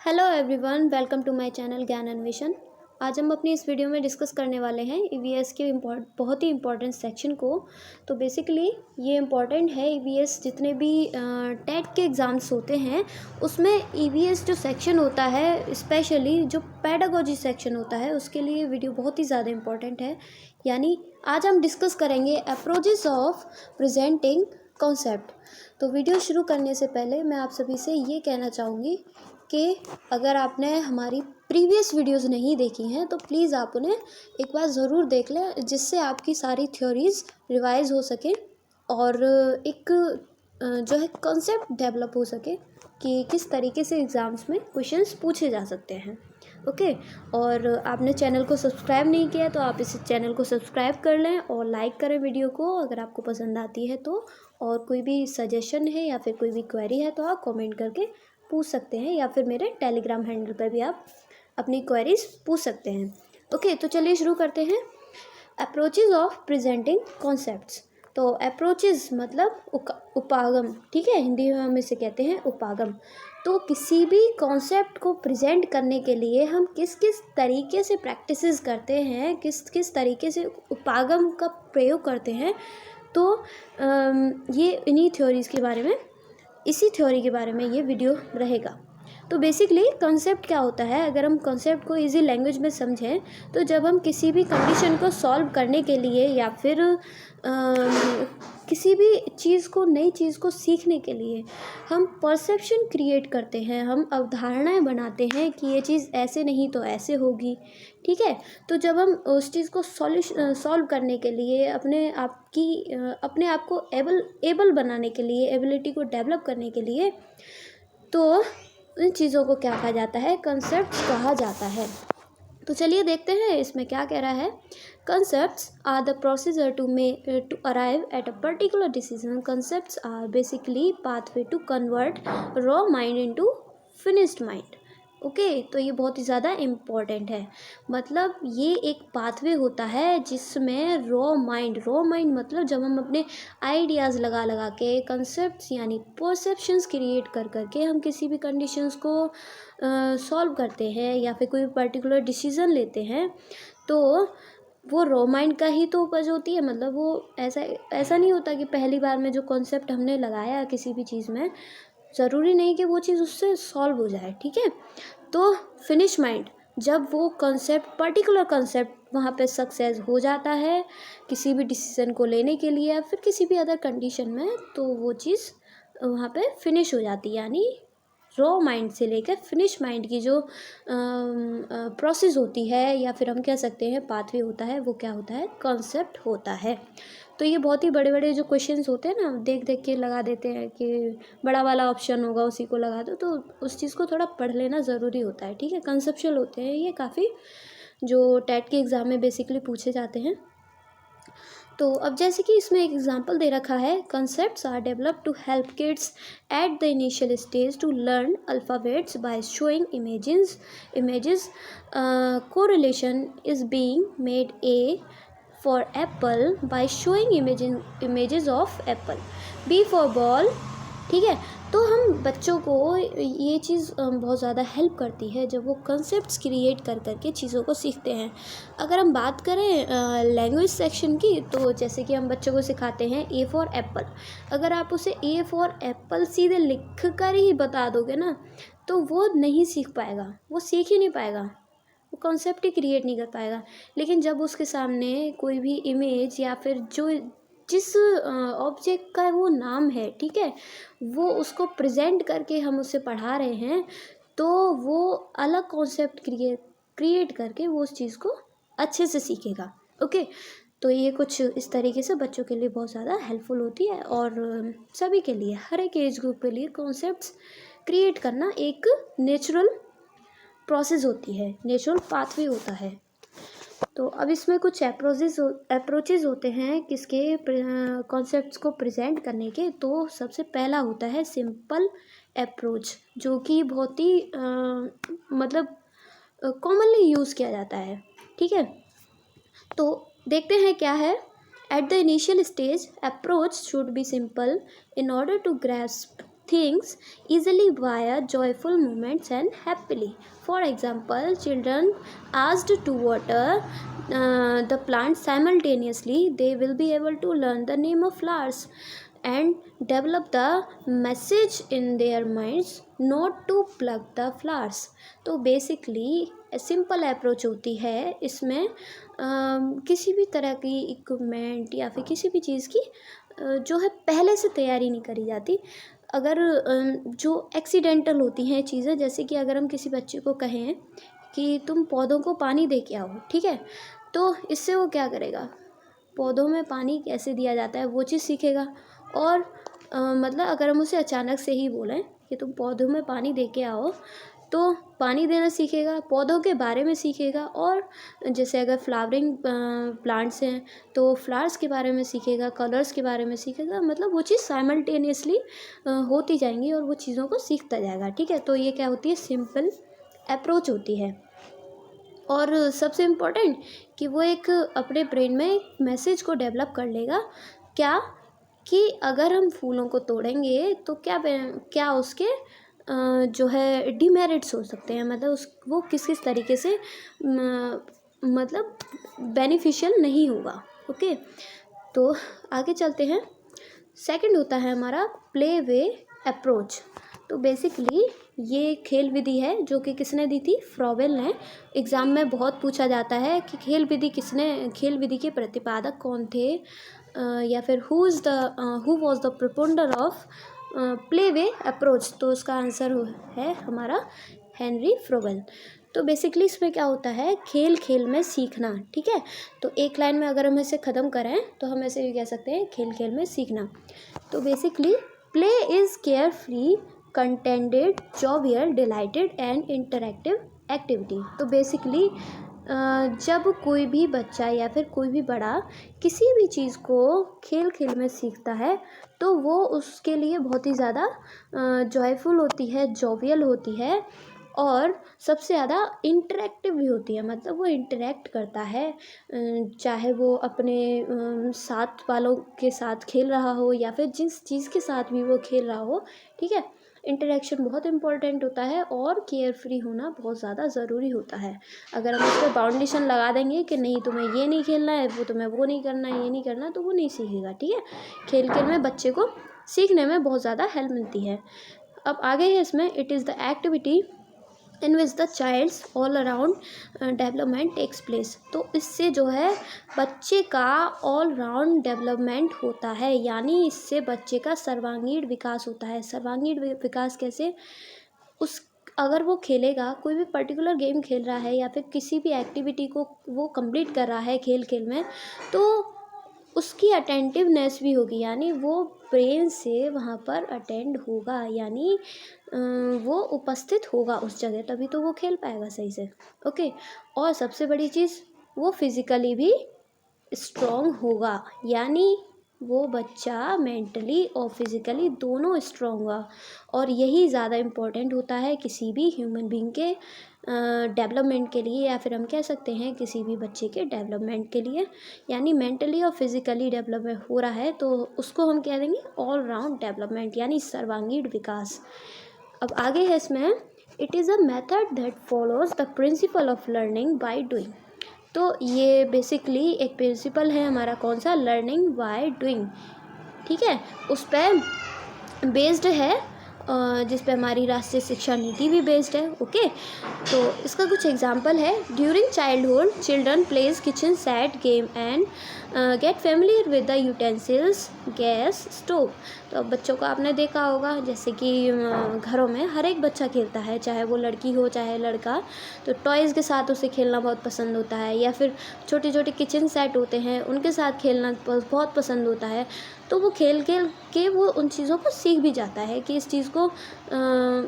Hello everyone, welcome to my channel Gyan Anveshan. आज हम अपनी इस वीडियो में डिस्कस करने वाले हैं ईवीएस के बहुत ही इम्पोर्टेंट सेक्शन को। तो बेसिकली ये इम्पोर्टेंट है। ईवीएस जितने भी टेट के एग्ज़ाम्स होते हैं उसमें ईवीएस जो सेक्शन होता है, स्पेशली जो पेडागोजी सेक्शन होता है, उसके लिए वीडियो बहुत ही ज़्यादा इम्पोर्टेंट है। यानी आज हम डिस्कस करेंगे अप्रोचेस ऑफ प्रेजेंटिंग कॉन्सेप्ट। तो वीडियो शुरू करने से पहले मैं आप सभी से ये कहना चाहूँगी कि अगर आपने हमारी प्रीवियस वीडियोस नहीं देखी हैं तो प्लीज़ आप उन्हें एक बार ज़रूर देख लें, जिससे आपकी सारी थ्योरीज रिवाइज हो सके और एक जो है कॉन्सेप्ट डेवलप हो सके कि किस तरीके से एग्ज़ाम्स में क्वेश्चंस पूछे जा सकते हैं। ओके। और आपने चैनल को सब्सक्राइब नहीं किया तो आप इस चैनल को सब्सक्राइब कर लें और लाइक करें वीडियो को अगर आपको पसंद आती है तो। और कोई भी सजेशन है या फिर कोई भी क्वेरी है तो आप कमेंट करके पूछ सकते हैं, या फिर मेरे टेलीग्राम हैंडल पर भी आप अपनी क्वेरीज पूछ सकते हैं। ओके, तो चलिए शुरू करते हैं। Approaches of presenting concepts. तो अप्रोचेज मतलब उपागम, ठीक है, हिंदी में हम इसे कहते हैं उपागम। तो किसी भी कॉन्सेप्ट को प्रेजेंट करने के लिए हम किस किस तरीके से प्रैक्टिसेस करते हैं, किस किस तरीके से उपागम का प्रयोग करते हैं, तो ये इन्हीं थ्योरीज़ के बारे में, इसी थ्योरी के बारे में ये वीडियो रहेगा। तो बेसिकली कॉन्सेप्ट क्या होता है, अगर हम कॉन्सेप्ट को इजी लैंग्वेज में समझें तो जब हम किसी भी कंडीशन को सॉल्व करने के लिए या फिर किसी भी चीज़ को, नई चीज़ को सीखने के लिए हम परसेप्शन क्रिएट करते हैं, हम अवधारणाएं बनाते हैं कि ये चीज़ ऐसे नहीं तो ऐसे होगी, ठीक है। तो जब हम उस चीज़ को सॉल्व करने के लिए अपने आप को एबल बनाने के लिए, एबिलिटी को डेवलप करने के लिए, तो इन चीज़ों को क्या कहा जाता है, कंसेप्ट्स कहा जाता है। तो चलिए देखते हैं इसमें क्या कह रहा है। Concepts are the procedure to arrive at a particular decision. Concepts are basically pathway to convert raw mind into finished mind. Okay, तो ये बहुत ही ज़्यादा इम्पॉर्टेंट है। मतलब ये एक पाथवे होता है जिसमें रॉ माइंड मतलब जब हम अपने आइडियाज़ लगा के कंसेप्ट्स यानी परसेप्शंस क्रिएट करके हम किसी भी कंडीशंस को सॉल्व करते हैं या फिर कोई पर्टिकुलर डिसीज़न लेते हैं, तो वो रॉ माइंड का ही तो उपज होती है। मतलब वो ऐसा नहीं होता कि पहली बार में जो कॉन्सेप्ट हमने लगाया किसी भी चीज़ में, ज़रूरी नहीं कि वो चीज़ उससे सॉल्व हो जाए, ठीक है। तो फिनिश माइंड, जब वो पर्टिकुलर कंसेप्ट वहाँ पे सक्सेस हो जाता है किसी भी डिसीज़न को लेने के लिए या फिर किसी भी अदर कंडीशन में, तो वो चीज़ वहाँ पे फिनिश हो जाती है। यानी रॉ माइंड से लेकर फिनिश माइंड की जो प्रोसेस होती है, या फिर हम कह सकते हैं पाथवे होता है, वो क्या होता है, कॉन्सेप्ट होता है। तो ये बहुत ही बड़े बड़े जो क्वेश्चंस होते हैं ना, देख के लगा देते हैं कि बड़ा वाला ऑप्शन होगा उसी को लगा दो, तो उस चीज़ को थोड़ा पढ़ लेना ज़रूरी होता है, ठीक है। कंसेप्चुअल होते हैं ये काफ़ी, जो टेट के एग्ज़ाम में बेसिकली पूछे जाते हैं। तो अब जैसे कि इसमें एक एग्जांपल दे रखा है, concepts are developed to help kids at the initial stage to learn alphabets by showing images correlation is being made A for apple by showing images of apple, b for ball, ठीक है। तो हम बच्चों को ये चीज़ बहुत ज़्यादा help करती है जब वो कंसेप्ट्स क्रिएट करके चीज़ों को सीखते हैं। अगर हम बात करें लैंग्वेज सेक्शन की, तो जैसे कि हम बच्चों को सिखाते हैं ए फॉर एप्पल। अगर आप उसे ए फॉर एप्पल सीधे लिख कर ही बता दोगे ना, तो वो नहीं सीख पाएगा, वो सीख ही नहीं पाएगा, वो कॉन्सेप्ट ही क्रिएट नहीं कर पाएगा। लेकिन जब उसके सामने कोई भी इमेज या फिर जिस ऑब्जेक्ट का वो नाम है, ठीक है, वो उसको प्रेजेंट करके हम उसे पढ़ा रहे हैं, तो वो अलग कॉन्सेप्ट क्रिएट करके वो उस चीज़ को अच्छे से सीखेगा। ओके, तो ये कुछ इस तरीके से बच्चों के लिए बहुत ज़्यादा हेल्पफुल होती है, और सभी के लिए, हर एक एज ग्रुप के लिए कॉन्सेप्ट्स क्रिएट करना एक नेचुरल प्रोसेस होती है, नेचुरल पाथवे होता है। तो अब इसमें कुछ अप्रोचेज होते हैं किसके कॉन्सेप्ट्स को प्रेजेंट करने के। तो सबसे पहला होता है सिंपल अप्रोच, जो कि बहुत ही मतलब कॉमनली यूज़ किया जाता है, ठीक है। तो देखते हैं क्या है। At the initial stage approach should be simple in order to grasp things easily via joyful moments and happily. For example, children asked to water the plant simultaneously, they will be able to learn the name of flowers and develop the message in their minds not to pluck the flowers. तो basically simple approach होती है इसमें। किसी भी तरह की equipment या फिर किसी भी चीज़ की जो है पहले से तैयारी नहीं करी जाती। अगर जो एक्सीडेंटल होती हैं चीज़ें, जैसे कि अगर हम किसी बच्चे को कहें कि तुम पौधों को पानी दे के आओ, ठीक है, तो इससे वो क्या करेगा, पौधों में पानी कैसे दिया जाता है वो चीज़ सीखेगा। और मतलब अगर हम उसे अचानक से ही बोलें कि तुम पौधों में पानी दे के आओ, तो पानी देना सीखेगा, पौधों के बारे में सीखेगा। और जैसे अगर फ्लावरिंग प्लांट्स हैं तो फ्लावर्स के बारे में सीखेगा, कलर्स के बारे में सीखेगा। मतलब वो चीज़ साइमल्टेनियसली होती जाएंगी और वो चीज़ों को सीखता जाएगा, ठीक है। तो ये क्या होती है, सिंपल अप्रोच होती है। और सबसे इम्पोर्टेंट कि वो एक अपने ब्रेन में एक मैसेज को डेवलप कर लेगा, क्या कि अगर हम फूलों को तोड़ेंगे तो क्या उसके जो है डिमेरिट्स हो सकते हैं, मतलब वो किस किस तरीके से मतलब बेनिफिशियल नहीं होगा। ओके, तो आगे चलते हैं। सेकंड होता है हमारा प्ले वे अप्रोच। तो बेसिकली ये खेल विधि है जो कि किसने दी थी, फ्रॉवेल ने। एग्ज़ाम में बहुत पूछा जाता है कि खेल विधि के प्रतिपादक कौन थे, या फिर who was the propounder of play way approach. तो उसका आंसर है हमारा हेनरी फ्रॉवेल। तो बेसिकली इसमें क्या होता है, खेल खेल में सीखना, ठीक है। तो एक लाइन में अगर हम इसे ख़त्म करें तो हम ऐसे भी कह सकते हैं, खेल खेल में सीखना। तो basically play is care free, contented, jovial, delighted and interactive activity. तो बेसिकली जब कोई भी बच्चा या फिर कोई भी बड़ा किसी भी चीज़ को खेल खेल में सीखता है तो वो उसके लिए बहुत ही ज़्यादा जॉयफुल होती है, जॉवियल होती है और सबसे ज़्यादा इंटरैक्टिव भी होती है। मतलब वो इंटरैक्ट करता है, चाहे वो अपने साथ वालों के साथ खेल रहा हो या फिर जिस चीज़ के साथ भी वो खेल रहा हो, ठीक है। इंटरेक्शन बहुत इंपॉर्टेंट होता है और केयर फ्री होना बहुत ज़्यादा ज़रूरी होता है। अगर हम उस पर बाउंडेशन लगा देंगे कि नहीं तुम्हें ये नहीं खेलना है, वो तुम्हें वो नहीं करना है, ये नहीं करना, तो वो नहीं सीखेगा, ठीक है। खेल खेल में बच्चे को सीखने में बहुत ज़्यादा हेल्प मिलती है। अब आगे है इसमें, it is the activity in which the child's all around development takes place. तो इससे जो है बच्चे का ऑल राउंड डेवलपमेंट होता है, यानी इससे बच्चे का सर्वांगीण विकास होता है। सर्वांगीण विकास कैसे, अगर वो खेलेगा, कोई भी पर्टिकुलर गेम खेल रहा है या फिर किसी भी एक्टिविटी को वो कंप्लीट कर रहा है खेल खेल में, तो उसकी अटेंटिवनेस भी होगी, यानी वो ब्रेन से वहाँ पर अटेंड होगा, यानी वो उपस्थित होगा उस जगह, तभी तो वो खेल पाएगा सही से। ओके, और सबसे बड़ी चीज़, वो फिज़िकली भी स्ट्रॉन्ग होगा, यानी वो बच्चा मेंटली और फिज़िकली दोनों स्ट्रॉन्ग होगा। और यही ज़्यादा इम्पोर्टेंट होता है किसी भी ह्यूमन बीइंग के डेवलपमेंट के लिए, या फिर हम कह सकते हैं किसी भी बच्चे के डेवलपमेंट के लिए। यानी मेंटली और फिज़िकली डेवलपमेंट हो रहा है तो उसको हम कह देंगे ऑल राउंड डेवलपमेंट, यानी सर्वांगीण विकास। अब आगे है इसमें, it is a method that follows the principle of learning by doing. तो ये बेसिकली एक प्रिंसिपल है हमारा, कौन सा, लर्निंग बाय डूइंग, ठीक है। उस पर बेस्ड है, जिस पे हमारी राष्ट्रीय शिक्षा नीति भी बेस्ड है। ओके, तो इसका कुछ एग्जांपल है, during childhood children plays kitchen set game and get familiar with the utensils, gas, stove. तो अब बच्चों को आपने देखा होगा, जैसे कि घरों में हर एक बच्चा खेलता है, चाहे वो लड़की हो चाहे लड़का, तो टॉयज़ के साथ उसे खेलना बहुत पसंद होता है, या फिर छोटे छोटे किचन सेट होते हैं उनके साथ खेलना बहुत पसंद होता है। तो वो खेल खेल के वो उन चीज़ों को सीख भी जाता है कि इस चीज़ को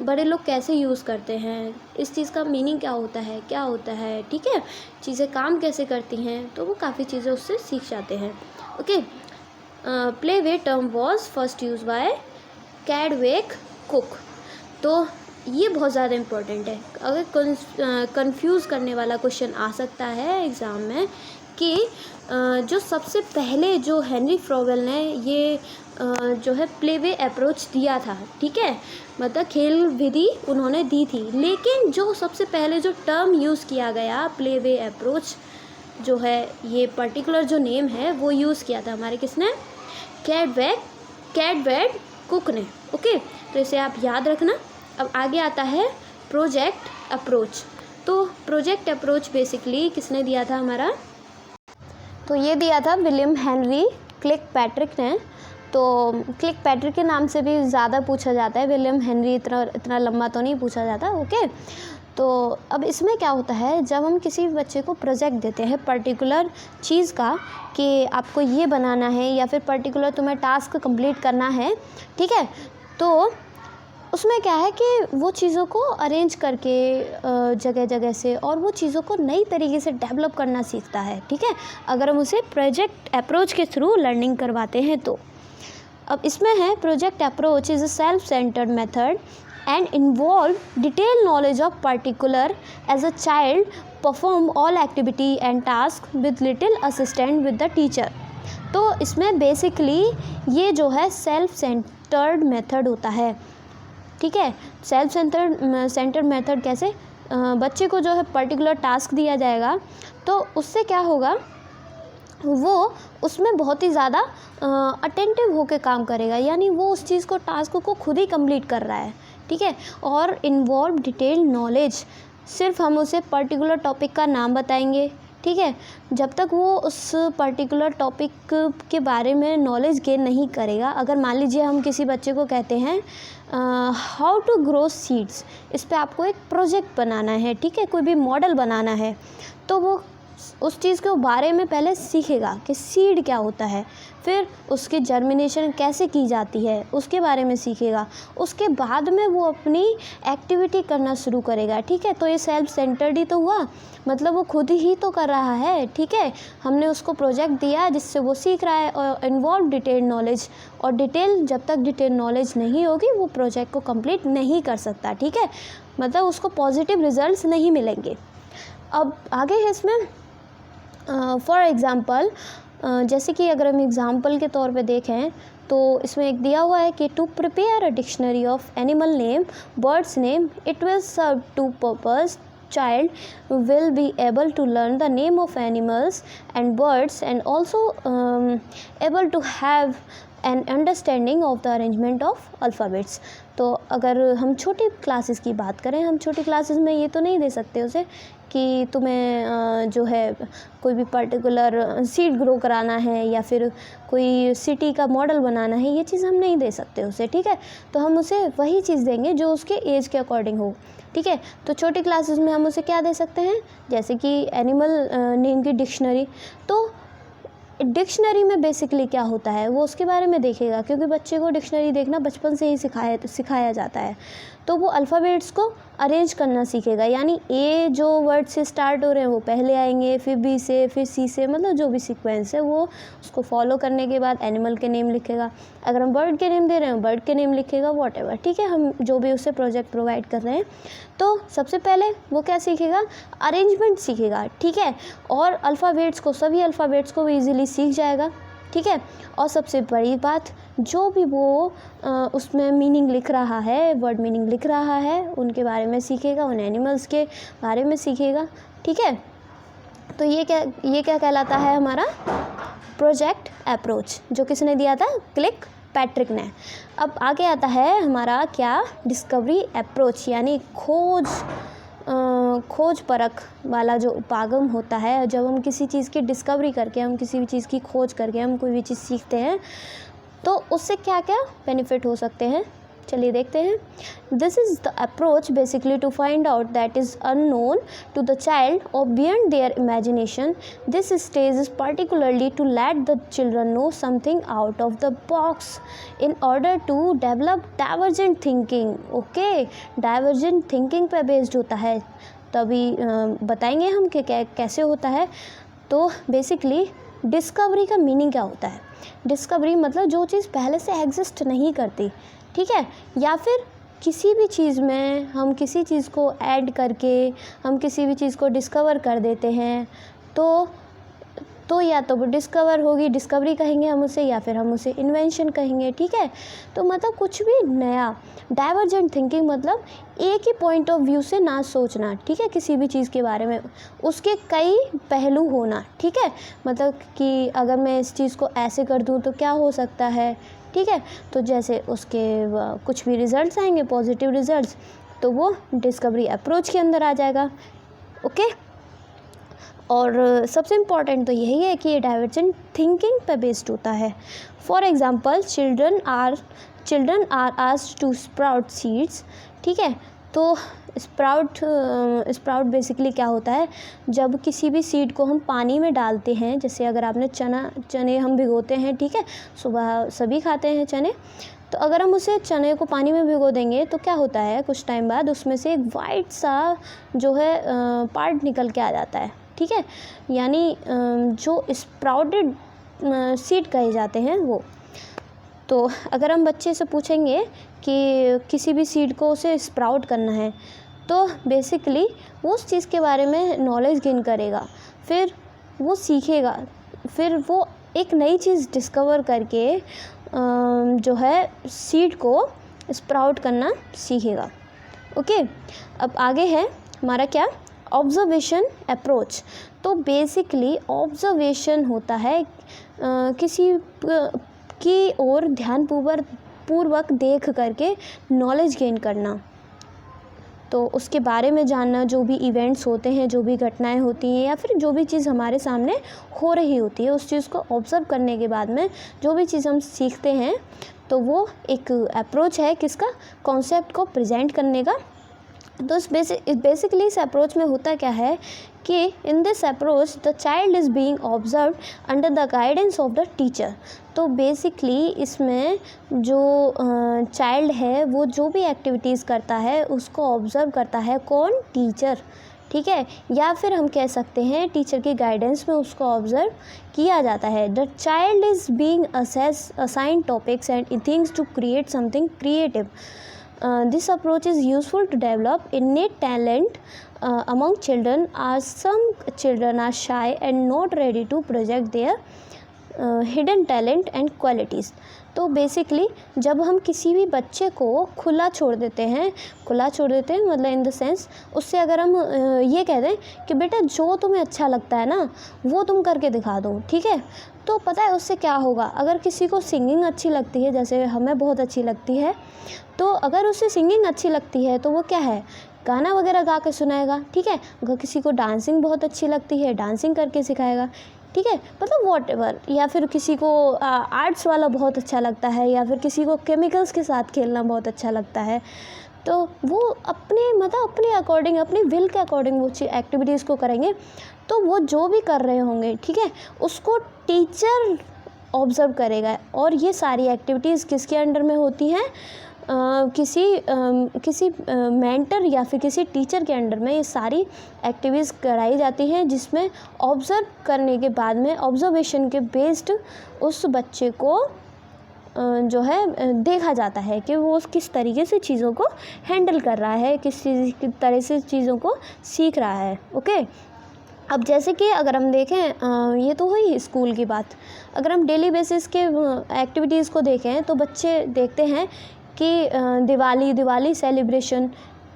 बड़े लोग कैसे यूज़ करते हैं, इस चीज़ का मीनिंग क्या होता है, ठीक है, चीज़ें काम कैसे करती हैं, तो वो काफ़ी चीज़ें उससे सीख जाते हैं। Okay, play way term was first use by Caldwell Cook. तो ये बहुत ज़्यादा इम्पोर्टेंट है, अगर कंफ्यूज करने वाला क्वेश्चन आ सकता है एग्ज़ाम में कि जो सबसे पहले जो हेनरी फ्रोवेल ने ये जो है प्लेवे अप्रोच दिया था, ठीक है, मतलब खेल विधि उन्होंने दी थी, लेकिन जो सबसे पहले जो टर्म यूज़ किया गया प्लेवे अप्रोच जो है, ये पर्टिकुलर जो नेम है वो यूज़ किया था हमारे किसने, कैडवेड कुक ने। ओके, तो इसे आप याद रखना। अब आगे आता है प्रोजेक्ट अप्रोच। तो प्रोजेक्ट अप्रोच बेसिकली किसने दिया था हमारा, तो ये दिया था विलियम हेनरी किल्पैट्रिक ने। तो किल्पैट्रिक के नाम से भी ज़्यादा पूछा जाता है, विलियम हेनरी इतना लंबा तो नहीं पूछा जाता। ओके, तो अब इसमें क्या होता है, जब हम किसी बच्चे को प्रोजेक्ट देते हैं पर्टिकुलर चीज़ का कि आपको ये बनाना है या फिर पर्टिकुलर तुम्हें टास्क कंप्लीट करना है, ठीक है, तो उसमें क्या है कि वो चीज़ों को अरेंज करके जगह जगह से और वो चीज़ों को नई तरीके से डेवलप करना सीखता है, ठीक है, अगर हम उसे प्रोजेक्ट अप्रोच के थ्रू लर्निंग करवाते हैं तो। अब इसमें है project approach is a self centred method and involve detailed knowledge of particular as a child perform all activity and task with little assistance with the teacher। तो इसमें basically ये जो है सेल्फ सेंटर्ड मेथड होता है, ठीक है। Self centred method कैसे, बच्चे को जो है पर्टिकुलर टास्क दिया जाएगा तो उससे क्या होगा, वो उसमें बहुत ही ज़्यादा अटेंटिव होकर काम करेगा, यानी वो उस चीज़ को टास्क को खुद ही कंप्लीट कर रहा है, ठीक है। और इन्वॉल्व डिटेल नॉलेज, सिर्फ हम उसे पर्टिकुलर टॉपिक का नाम बताएंगे, ठीक है, जब तक वो उस पर्टिकुलर टॉपिक के बारे में नॉलेज गेन नहीं करेगा। अगर मान लीजिए हम किसी बच्चे को कहते हैं हाउ टू ग्रो सीड्स, इस पे आपको एक प्रोजेक्ट बनाना है, ठीक है, कोई भी मॉडल बनाना है, तो वो उस चीज़ के बारे में पहले सीखेगा कि सीड क्या होता है, फिर उसकी जर्मिनेशन कैसे की जाती है उसके बारे में सीखेगा, उसके बाद में वो अपनी एक्टिविटी करना शुरू करेगा, ठीक है। तो ये सेल्फ सेंटर्ड ही तो हुआ, मतलब वो खुद ही तो कर रहा है, ठीक है, हमने उसको प्रोजेक्ट दिया जिससे वो सीख रहा है। और इन्वॉल्व डिटेल नॉलेज, और डिटेल जब तक डिटेल नॉलेज नहीं होगी वो प्रोजेक्ट को कंप्लीट नहीं कर सकता, ठीक है, मतलब उसको पॉजिटिव रिजल्ट्स नहीं मिलेंगे। अब आगे है इसमें फॉर एग्ज़ाम्पल, जैसे कि अगर हम एग्ज़ाम्पल के तौर पे देखें तो इसमें एक दिया हुआ है कि to prepare a dictionary of animal name, birds name, it will serve two purpose, child will be able to learn the name of animals and birds and also able to have an understanding of the arrangement of alphabets। तो अगर हम छोटी classes की बात करें, हम छोटी classes में ये तो नहीं दे सकते उसे कि तुम्हें जो है कोई भी पर्टिकुलर सीड ग्रो कराना है या फिर कोई सिटी का मॉडल बनाना है, ये चीज़ हम नहीं दे सकते उसे, ठीक है। तो हम उसे वही चीज़ देंगे जो उसके एज के अकॉर्डिंग हो, ठीक है। तो छोटी क्लासेस में हम उसे क्या दे सकते हैं, जैसे कि एनिमल नेम की डिक्शनरी। तो डिक्शनरी में बेसिकली क्या होता है वो उसके बारे में देखेगा, क्योंकि बच्चे को डिक्शनरी देखना बचपन से ही सिखाया जाता है। तो वो अल्फ़ाबेट्स को अरेंज करना सीखेगा, यानी ए जो वर्ड से स्टार्ट हो रहे हैं वो पहले आएंगे, फिर बी से, फिर सी से, मतलब जो भी सीक्वेंस है वो उसको फॉलो करने के बाद एनिमल के नेम लिखेगा। अगर हम बर्ड के नेम दे रहे हैं बर्ड के नेम लिखेगा, वॉटेवर, ठीक है, हम जो भी उसे प्रोजेक्ट प्रोवाइड कर रहे हैं। तो सबसे पहले वो क्या सीखेगा, अरेंजमेंट सीखेगा, ठीक है, और अल्फ़ाबेट्स को, सभी अल्फ़ाबेट्स को वो ईज़िली सीख जाएगा, ठीक है। और सबसे बड़ी बात, जो भी वो उसमें मीनिंग लिख रहा है, वर्ड मीनिंग लिख रहा है, उनके बारे में सीखेगा, उन एनिमल्स के बारे में सीखेगा, ठीक है। तो ये क्या कहलाता है हमारा प्रोजेक्ट अप्रोच, जो किसने दिया था, किल्पैट्रिक ने। अब आगे आता है हमारा क्या, डिस्कवरी अप्रोच, यानी खोज परख वाला जो उपागम होता है। जब हम किसी चीज़ की डिस्कवरी करके, हम किसी भी चीज़ की खोज करके हम कोई भी चीज़ सीखते हैं तो उससे क्या क्या बेनिफिट हो सकते हैं, चलिए देखते हैं। This is the approach basically to find out that is unknown to the child और beyond their imagination. This stage is particularly to let the children know something out of the box in order to develop divergent thinking. Okay, divergent thinking पे based होता है, तभी बताएंगे हम कि कैसे होता है। तो बेसिकली डिस्कवरी का मीनिंग क्या होता है, डिस्कवरी मतलब जो चीज़ पहले से एग्जिस्ट नहीं करती, ठीक है, या फिर किसी भी चीज़ में हम किसी चीज़ को ऐड करके हम किसी भी चीज़ को डिस्कवर कर देते हैं, तो तो या तो वो डिस्कवर होगी, डिस्कवरी कहेंगे हम उसे, या फिर हम उसे इन्वेंशन कहेंगे, ठीक है। तो मतलब कुछ भी नया, डाइवर्जेंट थिंकिंग मतलब एक ही पॉइंट ऑफ व्यू से ना सोचना, ठीक है, किसी भी चीज़ के बारे में, उसके कई पहलू होना, ठीक है। मतलब कि अगर मैं इस चीज़ को ऐसे कर दूँ तो क्या हो सकता है, ठीक है। तो जैसे उसके कुछ भी रिजल्ट्स आएंगे, पॉजिटिव रिजल्ट्स, तो वो डिस्कवरी अप्रोच के अंदर आ जाएगा, ओके। और सबसे इम्पॉर्टेंट तो यही है कि ये डाइवर्जेंट थिंकिंग पे बेस्ड होता है। For example children are asked to sprout seeds, ठीक है। तो स्प्राउट बेसिकली क्या होता है, जब किसी भी सीड को हम पानी में डालते हैं, जैसे अगर आपने चने हम भिगोते हैं, ठीक है, सुबह सभी खाते हैं चने, तो अगर हम उसे चने को पानी में भिगो देंगे तो क्या होता है, कुछ टाइम बाद उसमें से एक वाइट सा जो है पार्ट निकल के आ जाता है, ठीक है, यानी जो स्प्राउटेड सीड कहे जाते हैं वो। तो अगर हम बच्चे से पूछेंगे कि किसी भी सीड को उसे स्प्राउट करना है, तो बेसिकली वो उस चीज़ के बारे में नॉलेज गेन करेगा, फिर वो सीखेगा, फिर वो एक नई चीज़ डिस्कवर करके जो है सीड को स्प्राउट करना सीखेगा, ओके। अब आगे है हमारा क्या, ऑब्जर्वेशन अप्रोच। तो बेसिकली ऑब्जर्वेशन होता है किसी की ओर ध्यानपूर्वक देख करके नॉलेज गेन करना, तो उसके बारे में जानना, जो भी इवेंट्स होते हैं, जो भी घटनाएं होती हैं, या फिर जो भी चीज़ हमारे सामने हो रही होती है, उस चीज़ को ऑब्ज़र्व करने के बाद में जो भी चीज़ हम सीखते हैं, तो वो एक अप्रोच है किसका, कॉन्सेप्ट को प्रेजेंट करने का। तो बेसिकली इस अप्रोच में होता क्या है कि इन this approach the child is being observed under the guidance of the teacher. तो बेसिकली इसमें जो चाइल्ड है वो जो भी एक्टिविटीज़ करता है उसको ऑब्ज़र्व करता है, कौन, टीचर, ठीक है, या फिर हम कह सकते हैं टीचर की गाइडेंस में उसको ऑब्ज़र्व किया जाता है। The child is being assigned topics and things to create something creative. This approach is useful to develop innate talent among children, as some children are shy and not ready to project their hidden talent and qualities. तो basically जब हम किसी भी बच्चे को खुला छोड़ देते हैं मतलब इन द सेंस, उससे अगर हम ये कह दें कि बेटा जो तुम्हें अच्छा लगता है ना वो तुम करके दिखा दो, ठीक है, तो पता है उससे क्या होगा। अगर किसी को सिंगिंग अच्छी लगती है, जैसे हमें बहुत अच्छी लगती है, तो अगर उसे सिंगिंग अच्छी लगती है तो वो क्या है, गाना वगैरह गा के सुनाएगा, ठीक है। अगर किसी को डांसिंग बहुत अच्छी लगती है, डांसिंग करके सिखाएगा, ठीक है, मतलब वॉटएवर। या फिर किसी को आर्ट्स वाला बहुत अच्छा लगता है, या फिर किसी को केमिकल्स के साथ खेलना बहुत अच्छा लगता है, तो वो अपने अकॉर्डिंग, अपनी विल के अकॉर्डिंग वो एक्टिविटीज़ को करेंगे। तो वो जो भी कर रहे होंगे, ठीक है, उसको टीचर ऑब्ज़र्व करेगा। और ये सारी एक्टिविटीज़ किसके अंडर में होती हैं, किसी मेंटर या फिर किसी टीचर के अंडर में ये सारी एक्टिविटीज़ कराई जाती हैं, जिसमें ऑब्ज़र्व करने के बाद में ऑब्जर्वेशन के बेस्ड उस बच्चे को जो है देखा जाता है कि वो किस तरीके से चीज़ों को हैंडल कर रहा है, किस तरह से चीज़ों को सीख रहा है, ओके। अब जैसे कि अगर हम देखें, ये तो हुई स्कूल की बात, अगर हम डेली बेसिस के एक्टिविटीज़ को देखें तो बच्चे देखते हैं कि दिवाली सेलिब्रेशन,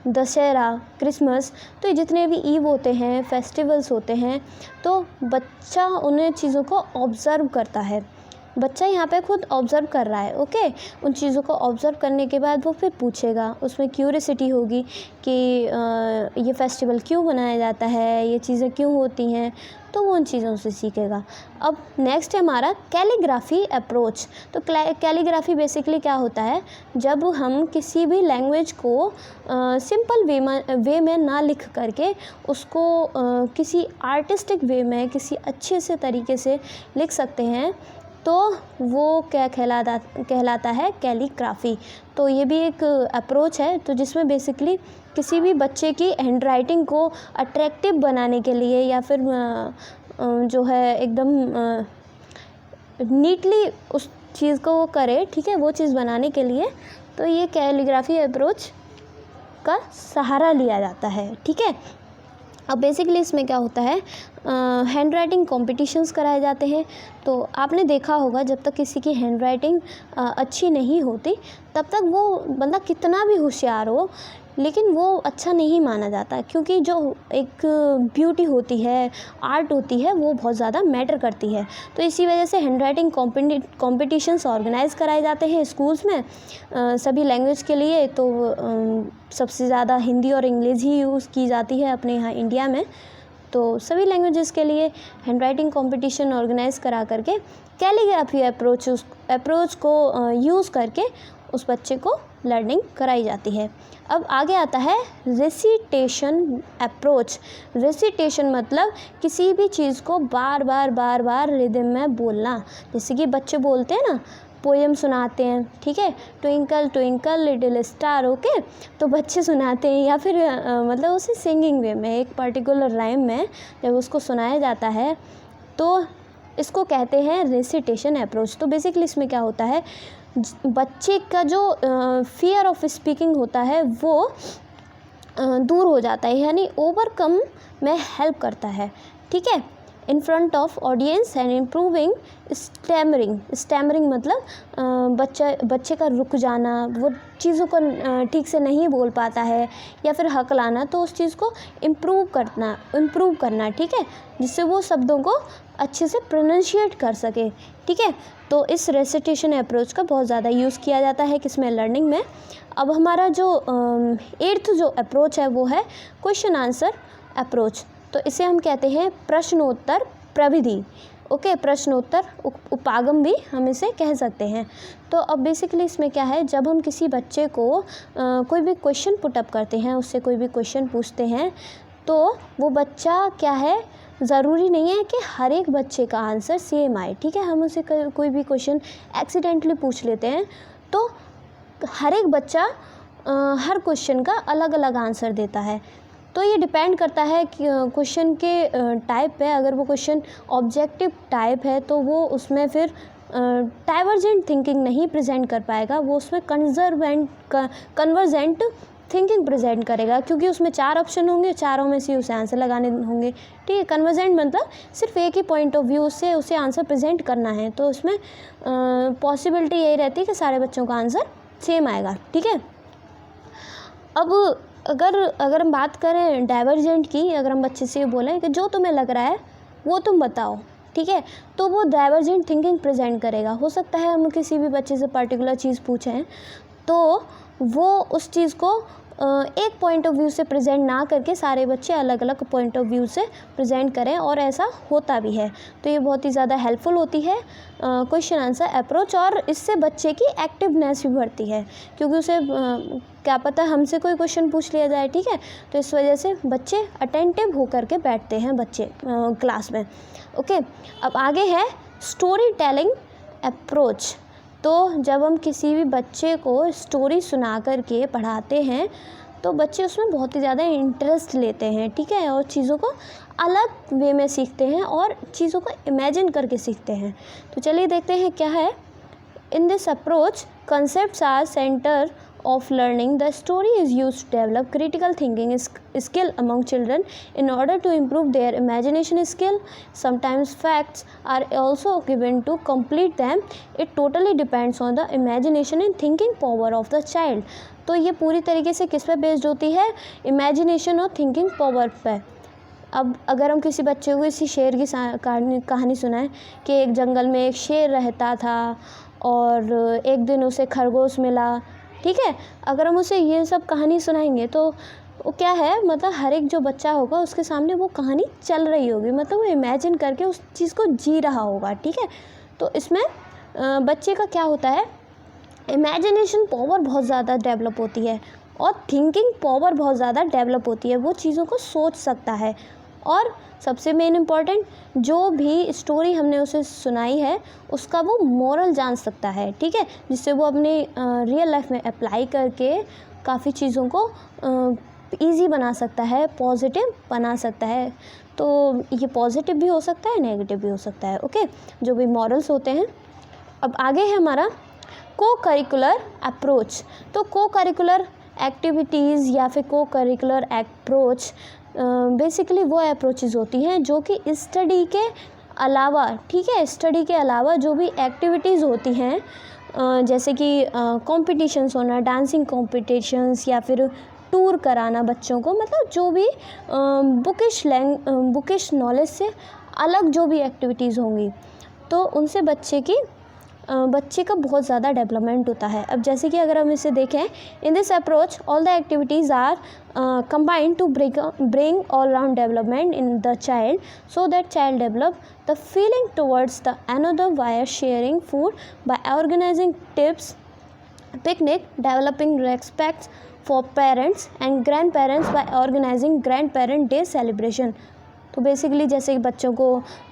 दशहरा, क्रिसमस, तो ये जितने भी ईव होते हैं, फेस्टिवल्स होते हैं, तो बच्चा उन चीज़ों को ऑब्ज़र्व करता है। बच्चा यहाँ पे खुद ऑब्ज़र्व कर रहा है, ओके। उन चीज़ों को ऑब्ज़र्व करने के बाद वो फिर पूछेगा, उसमें क्यूरियोसिटी होगी कि ये फेस्टिवल क्यों मनाया जाता है, ये चीज़ें क्यों होती हैं, तो वो उन चीज़ों से सीखेगा। अब नेक्स्ट है हमारा कैलीग्राफी अप्रोच। तो कैलीग्राफी बेसिकली क्या होता है, जब हम किसी भी लैंग्वेज को सिंपल वे में ना लिख करके उसको किसी आर्टिस्टिक वे में, किसी अच्छे से तरीके से लिख सकते हैं, तो वो क्या कहलाता है, कैलीग्राफी। तो ये भी एक अप्रोच है, तो जिसमें बेसिकली किसी भी बच्चे की हैंड राइटिंग को अट्रैक्टिव बनाने के लिए, या फिर जो है एकदम नीटली उस चीज़ को वो करे, ठीक है, वो चीज़ बनाने के लिए, तो ये कैलीग्राफी अप्रोच का सहारा लिया जाता है, ठीक है। अब बेसिकली इसमें क्या होता है, हैंड राइटिंग कॉम्पिटिशन्स कराए जाते हैं। तो आपने देखा होगा जब तक किसी की हैंड राइटिंग अच्छी नहीं होती तब तक वो बंदा कितना भी होशियार हो लेकिन वो अच्छा नहीं माना जाता, क्योंकि जो एक ब्यूटी होती है, आर्ट होती है, वो बहुत ज़्यादा मैटर करती है। तो इसी वजह से हैंड राइटिंग कॉम्पिटिशन्स ऑर्गेनाइज़ कराए जाते हैं स्कूल्स में सभी लैंग्वेज के लिए। तो सबसे ज़्यादा हिंदी और इंग्लिश ही यूज़ की जाती है अपने यहाँ इंडिया में। तो सभी लैंग्वेजेस के लिए हैंड राइटिंग कॉम्पिटिशन ऑर्गेनाइज़ करा करके कैलीग्राफी अप्रोच को यूज़ करके उस बच्चे को लर्निंग कराई जाती है। अब आगे आता है रेसिटेशन अप्रोच। रेसिटेशन मतलब किसी भी चीज़ को बार बार रिदम में बोलना। जैसे कि बच्चे बोलते हैं ना, पोएम सुनाते हैं, ठीक है, twinkle twinkle little star, okay, तो बच्चे सुनाते हैं या फिर मतलब उसे सिंगिंग वे में एक पर्टिकुलर राइम में जब उसको सुनाया जाता है तो इसको कहते हैं रेसिटेशन अप्रोच। तो बेसिकली इसमें क्या होता है, बच्चे का जो फियर ऑफ स्पीकिंग होता है वो दूर हो जाता है, यानी ओवरकम में हेल्प करता है, ठीक है, in front of audience and improving stammering मतलब बच्चे का रुक जाना, वो चीज़ों को ठीक से नहीं बोल पाता है या फिर हकलाना, तो उस चीज़ को इम्प्रूव करना, ठीक है, जिससे वो शब्दों को अच्छे से प्रोनाउंशिएट कर सके, ठीक है। तो इस रेसिटेशन अप्रोच का बहुत ज़्यादा यूज़ किया जाता है किसमें, लर्निंग में। अब हमारा जो 8th जो अप्रोच है वो है क्वेश्चन आंसर अप्रोच। तो इसे हम कहते हैं प्रश्नोत्तर प्रविधि, ओके, प्रश्नोत्तर उपागम भी हम इसे कह सकते हैं। तो अब बेसिकली इसमें क्या है, जब हम किसी बच्चे को कोई भी क्वेश्चन पुटअप करते हैं, उससे कोई भी क्वेश्चन पूछते हैं, तो वो बच्चा क्या है, ज़रूरी नहीं है कि हर एक बच्चे का आंसर सेम आए, ठीक है, हम उसे कोई भी क्वेश्चन एक्सीडेंटली पूछ लेते हैं तो हर एक बच्चा हर क्वेश्चन का अलग अलग आंसर देता है। तो ये डिपेंड करता है कि क्वेश्चन के टाइप पे। अगर वो क्वेश्चन ऑब्जेक्टिव टाइप है तो वो उसमें फिर डाइवर्जेंट थिंकिंग नहीं प्रेजेंट कर पाएगा, वो उसमें कन्वर्जेंट थिंकिंग प्रेजेंट करेगा, क्योंकि उसमें 4 ऑप्शन होंगे, चारों में से उसे आंसर लगाने होंगे, ठीक है। कन्वर्जेंट मतलब सिर्फ एक ही पॉइंट ऑफ व्यू से उसे आंसर प्रेजेंट करना है, तो उसमें पॉसिबिलिटी यही रहती है कि सारे बच्चों का आंसर सेम आएगा, ठीक है। अब अगर हम बात करें डाइवर्जेंट की, अगर हम बच्चे से ये बोलें कि जो तुम्हें लग रहा है वो तुम बताओ, ठीक है, तो वो डाइवर्जेंट थिंकिंग प्रेजेंट करेगा। हो सकता है हम किसी भी बच्चे से पर्टिकुलर चीज़ पूछें तो वो उस चीज़ को एक पॉइंट ऑफ व्यू से प्रेजेंट ना करके सारे बच्चे अलग अलग पॉइंट ऑफ व्यू से प्रेजेंट करें, और ऐसा होता भी है। तो ये बहुत ही ज़्यादा हेल्पफुल होती है क्वेश्चन आंसर अप्रोच, और इससे बच्चे की एक्टिवनेस भी बढ़ती है, क्योंकि उसे क्या पता हमसे कोई क्वेश्चन पूछ लिया जाए, ठीक है, तो इस वजह से बच्चे अटेंटिव होकर के बैठते हैं बच्चे क्लास में, ओके। अब आगे है स्टोरी टेलिंग अप्रोच। तो जब हम किसी भी बच्चे को स्टोरी सुना करके पढ़ाते हैं तो बच्चे उसमें बहुत ही ज़्यादा इंटरेस्ट लेते हैं, ठीक है, और चीज़ों को अलग वे में सीखते हैं और चीज़ों को इमेजिन करके सीखते हैं। तो चलिए देखते हैं क्या है। इन this approach concepts are center of learning. The story is used to develop critical thinking skill among children in order to improve their imagination skill. Sometimes facts are also given to complete them. It totally depends on the imagination and thinking power of the child. तो ये पूरी तरीके से किस पे based होती है, imagination और थिंकिंग पावर पे। अब अगर हम किसी बच्चे को इसी शेर की कहानी सुनाएं कि एक जंगल में एक शेर रहता था और एक दिन उसे खरगोश मिला, ठीक है, अगर हम उसे ये सब कहानी सुनाएंगे तो वो क्या है, मतलब हर एक जो बच्चा होगा उसके सामने वो कहानी चल रही होगी, मतलब वो इमेजिन करके उस चीज़ को जी रहा होगा, ठीक है। तो इसमें बच्चे का क्या होता है, इमेजिनेशन पावर बहुत ज़्यादा डेवलप होती है और थिंकिंग पावर बहुत ज़्यादा डेवलप होती है, वो चीज़ों को सोच सकता है। और सबसे मेन इम्पॉर्टेंट, जो भी स्टोरी हमने उसे सुनाई है उसका वो मोरल जान सकता है, ठीक है, जिससे वो अपने रियल लाइफ में अप्लाई करके काफ़ी चीज़ों को ईजी बना सकता है, पॉजिटिव बना सकता है। तो ये पॉजिटिव भी हो सकता है, नेगेटिव भी हो सकता है, ओके, जो भी मॉरल्स होते हैं। अब आगे है हमारा को करिकुलर अप्रोच। तो को करिकुलर एक्टिविटीज़ या फिर को करिकुलर अप्रोच बेसिकली वो अप्रोचेज़ होती हैं जो कि स्टडी के अलावा, ठीक है, स्टडी के अलावा जो भी एक्टिविटीज़ होती हैं, जैसे कि कॉम्पिटिशन्स होना, डांसिंग कॉम्पिटिशन्स या फिर टूर कराना बच्चों को, मतलब जो भी बुकिश नॉलेज से अलग जो भी एक्टिविटीज़ होंगी, तो उनसे बच्चे का बहुत ज़्यादा डेवलपमेंट होता है। अब जैसे कि अगर हम इसे देखें, in this approach all the activities are combined to bring all round development in the child, so that child develop the feeling towards the another via sharing food, by organizing tips picnic, developing respect for parents and grandparents by organizing grandparent day celebration। तो basically जैसे बच्चों को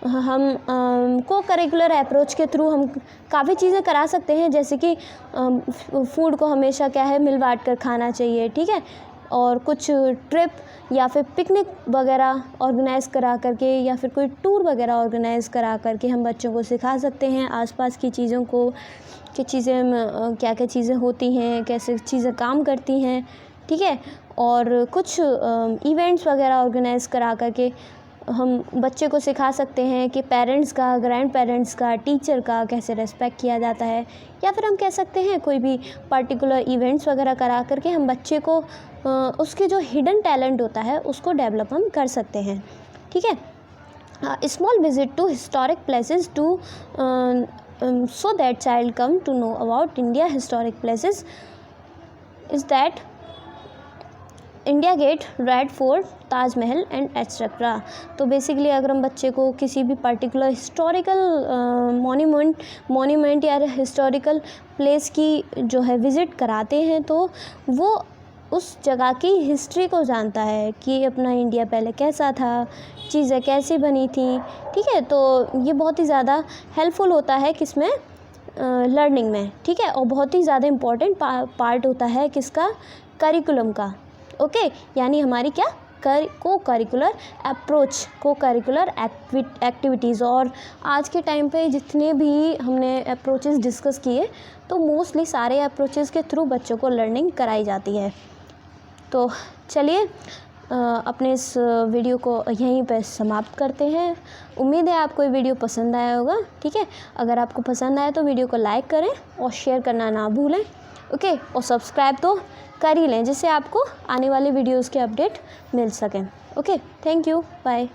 हम को curricular approach के through हम काफ़ी चीज़ें करा सकते हैं, जैसे कि फूड को हमेशा क्या है, मिल बांट कर खाना चाहिए, ठीक है, और कुछ ट्रिप या फिर पिकनिक वगैरह ऑर्गेनाइज़ करा करके या फिर कोई टूर वगैरह ऑर्गेनाइज़ करा करके हम बच्चों को सिखा सकते हैं आसपास की चीज़ों को, कि चीज़ें क्या क्या चीज़ें होती हैं, कैसे चीज़ें काम करती हैं, ठीक है, और कुछ इवेंट्स वगैरह ऑर्गेनाइज़ करा करके हम बच्चे को सिखा सकते हैं कि पेरेंट्स का, ग्रैंड पेरेंट्स का, टीचर का कैसे रेस्पेक्ट किया जाता है, या फिर हम कह सकते हैं कोई भी पर्टिकुलर इवेंट्स वगैरह करा करके हम बच्चे को उसके जो हिडन टैलेंट होता है उसको डेवलप हम कर सकते हैं, ठीक है। Small visit to historic places to so that child come to know about India historic places is that India Gate, Red Fort, Taj Mahal and etcetera. तो बेसिकली अगर हम बच्चे को किसी भी पर्टिकुलर हिस्टोरिकल मोन्यूमेंट या हिस्टोरिकल प्लेस की जो है विज़िट कराते हैं, तो वो उस जगह की हिस्ट्री को जानता है कि अपना इंडिया पहले कैसा था, चीज़ें कैसी बनी थी, ठीक है। तो ये बहुत ही ज़्यादा हेल्पफुल होता है किसमें, लर्निंग में, ठीक है, और बहुत ही ज़्यादा इम्पॉर्टेंट पार्ट होता है किसका, करिकुलम का, ओके। यानी हमारी क्या, को करिकुलर अप्रोच, को करिकुलर एक्टिविटीज़। और आज के टाइम पे जितने भी हमने अप्रोचेस डिस्कस किए, तो मोस्टली सारे अप्रोचेस के थ्रू बच्चों को लर्निंग कराई जाती है। तो चलिए अपने इस वीडियो को यहीं पे समाप्त करते हैं। उम्मीद है आपको ये वीडियो पसंद आया होगा, ठीक है। अगर आपको पसंद आया तो वीडियो को लाइक करें और शेयर करना ना भूलें, ओके। और सब्सक्राइब तो कर ही लें, जिससे आपको आने वाली वीडियोस के अपडेट मिल सकें, ओके। Thank you, bye.